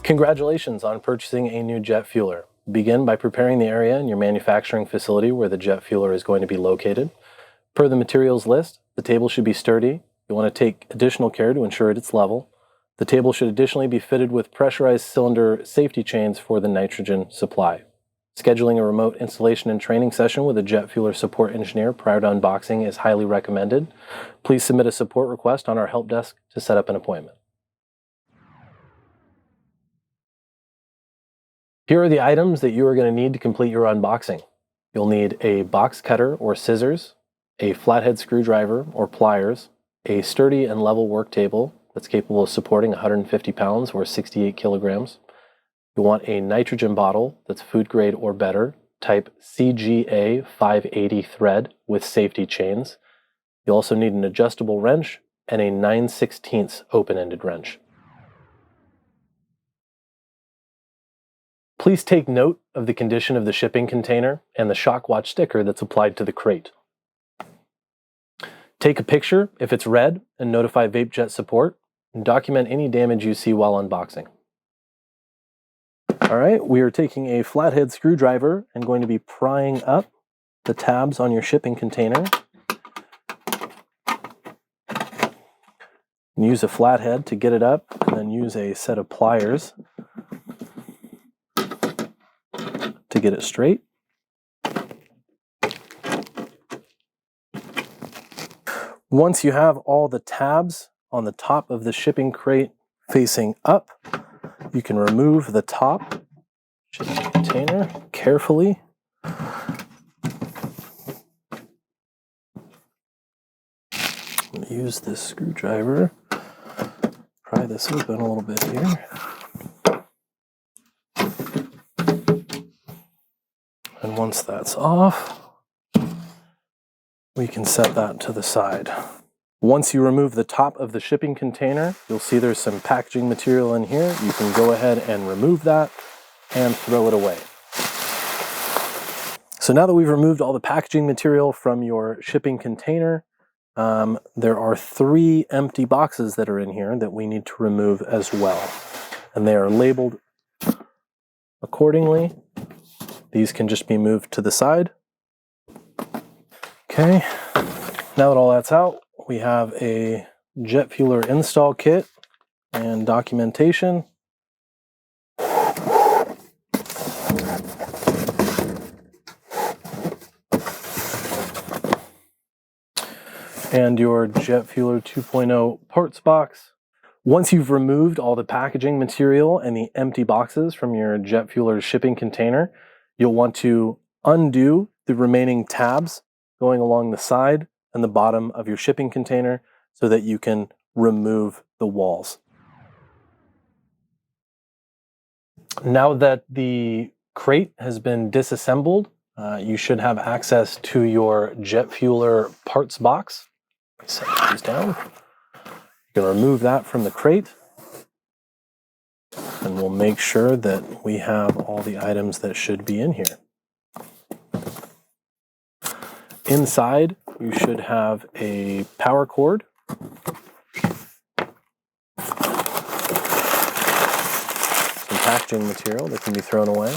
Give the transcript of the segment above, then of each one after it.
Congratulations on purchasing a new jet fueler. Begin by preparing the area in your manufacturing facility where the jet fueler is going to be located. Per the materials list, the table should be sturdy. You want to take additional care to ensure it's level. The table should additionally be fitted with pressurized cylinder safety chains for the nitrogen supply. Scheduling a remote installation and training session with a jet fueler support engineer prior to unboxing is highly recommended. Please submit a support request on our help desk to set up an appointment. Here are the items that you are going to need to complete your unboxing. You'll need a box cutter or scissors, a flathead screwdriver or pliers, a sturdy and level work table that's capable of supporting 150 pounds or 68 kilograms. You'll want a nitrogen bottle that's food grade or better, type CGA 580 thread with safety chains. You'll also need an adjustable wrench and a 9/16 open-ended wrench. Please take note of the condition of the shipping container and the shock watch sticker that's applied to the crate. Take a picture if it's red and notify VapeJet support, and document any damage you see while unboxing. All right, we are taking a flathead screwdriver and going to be prying up the tabs on your shipping container. Use a flathead to get it up, and then use a set of pliers to get it straight. Once you have all the tabs on the top of the shipping crate facing up, you can remove the top shipping container carefully. I'm going to use this screwdriver, pry this open a little bit here. And once that's off, we can set that to the side. Once you remove the top of the shipping container, you'll see there's some packaging material in here. You can go ahead and remove that and throw it away. So now that we've removed all the packaging material from your shipping container, there are 3 empty boxes that are in here that we need to remove as well. And they are labeled accordingly. These can just be moved to the side. Okay, now that all that's out, we have a jet fueler install kit and documentation. And your jet fueler 2.0 parts box. Once you've removed all the packaging material and the empty boxes from your jet fueler shipping container, you'll want to undo the remaining tabs going along the side and the bottom of your shipping container so that you can remove the walls. Now that the crate has been disassembled, you should have access to your jet fueler parts box. Set these down. You can remove that from the crate, and we'll make sure that we have all the items that should be in here. Inside, you should have a power cord, some packaging material that can be thrown away.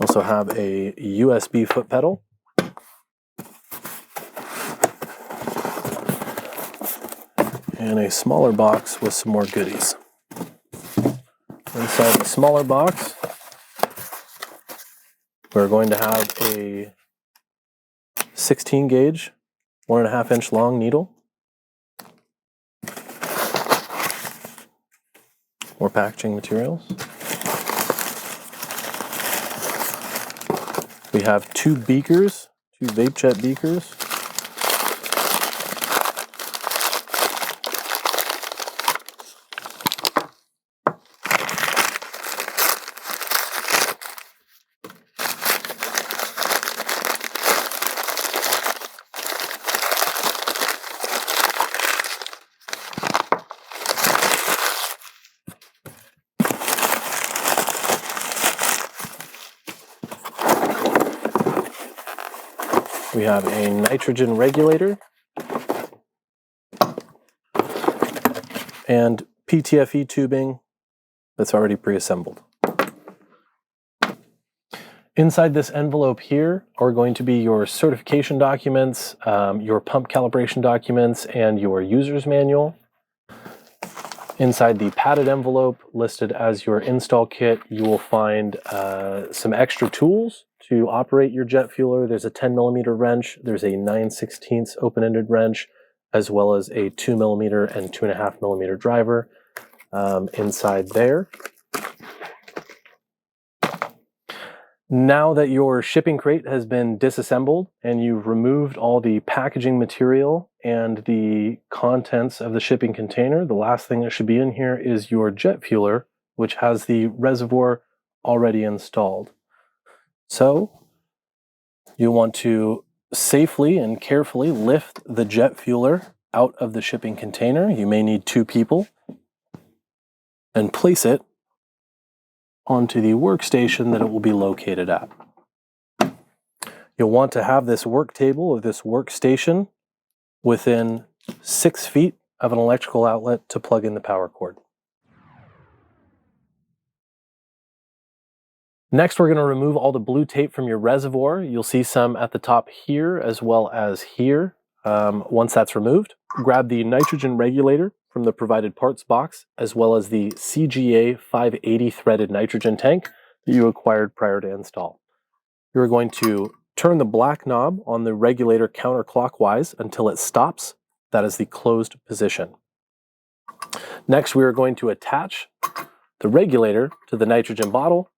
Also have a USB foot pedal, and a smaller box with some more goodies. Inside the smaller box, we're going to have a 16 gauge, 1.5 inch long needle. More packaging materials. We have 2 beakers, 2 VapeJet beakers. We have a nitrogen regulator and PTFE tubing that's already pre-assembled. Inside this envelope here are going to be your certification documents, your pump calibration documents, and your user's manual. Inside the padded envelope listed as your install kit, you will find some extra tools to operate your jet fueler. There's a 10mm wrench, there's a 9/16 open-ended wrench, as well as a 2mm and 2.5mm driver inside there. Now that your shipping crate has been disassembled and you've removed all the packaging material and the contents of the shipping container, the last thing that should be in here is your jet fueler, which has the reservoir already installed. So you want to safely and carefully lift the jet fueler out of the shipping container. You may need 2 people, and place it onto the workstation that it will be located at. You'll want to have this work table or this workstation within 6 feet of an electrical outlet to plug in the power cord. Next, we're going to remove all the blue tape from your reservoir. You'll see some at the top here as well as here. Once that's removed, grab the nitrogen regulator from the provided parts box, as well as the CGA 580 threaded nitrogen tank that you acquired prior to install. You're going to turn the black knob on the regulator counterclockwise until it stops. That is the closed position. Next, we are going to attach the regulator to the nitrogen bottle.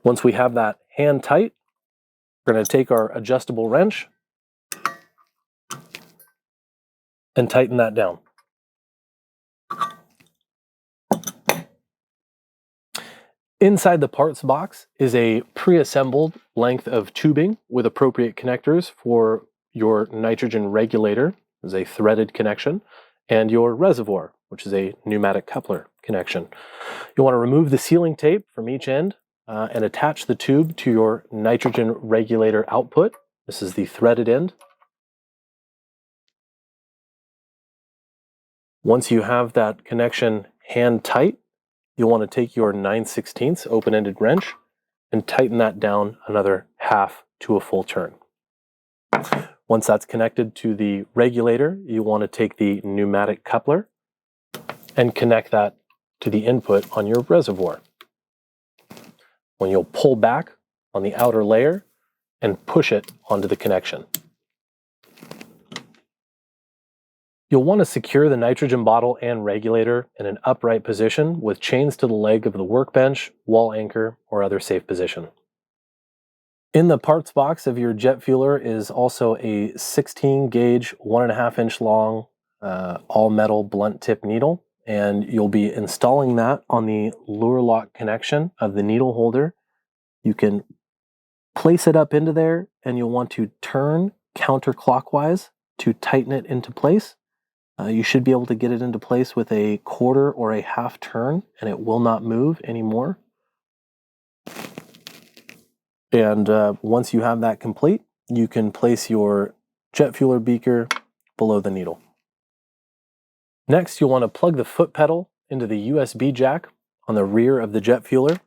Once we have that hand tight, we're going to take our adjustable wrench and tighten that down. Inside the parts box is a pre-assembled length of tubing with appropriate connectors for your nitrogen regulator, is a threaded connection, and your reservoir, which is a pneumatic coupler connection. You want to remove the sealing tape from each end and attach the tube to your nitrogen regulator output. This is the threaded end. Once you have that connection hand tight, you'll want to take your 9/16 open-ended wrench and tighten that down another half to a full turn. Once that's connected to the regulator, you want to take the pneumatic coupler and connect that to the input on your reservoir. When you'll pull back on the outer layer and push it onto the connection. You'll want to secure the nitrogen bottle and regulator in an upright position with chains to the leg of the workbench, wall anchor, or other safe position. In the parts box of your jet fueler is also a 16 gauge, 1.5 inch long, all metal blunt tip needle, and you'll be installing that on the lure lock connection of the needle holder. You can place it up into there, and you'll want to turn counterclockwise to tighten it into place. You should be able to get it into place with a quarter or a half turn, and it will not move anymore. And once you have that complete, you can place your jet fueler beaker below the needle. Next, you'll want to plug the foot pedal into the USB jack on the rear of the jet fueler.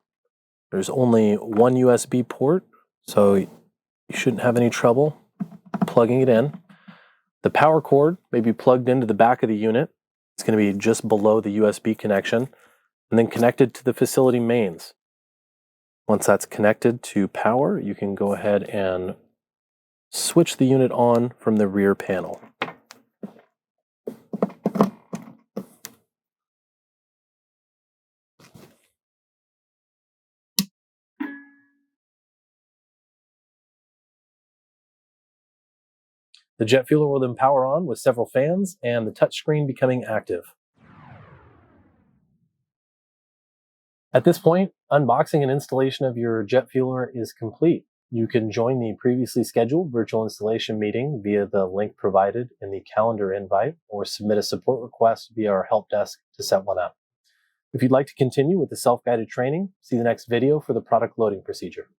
There's only one USB port, so you shouldn't have any trouble plugging it in. The power cord may be plugged into the back of the unit. It's going to be just below the USB connection, and then connected to the facility mains. Once that's connected to power, you can go ahead and switch the unit on from the rear panel. The jet fueler will then power on with several fans and the touchscreen becoming active. At this point, unboxing and installation of your jet fueler is complete. You can join the previously scheduled virtual installation meeting via the link provided in the calendar invite, or submit a support request via our help desk to set one up. If you'd like to continue with the self-guided training, see the next video for the product loading procedure.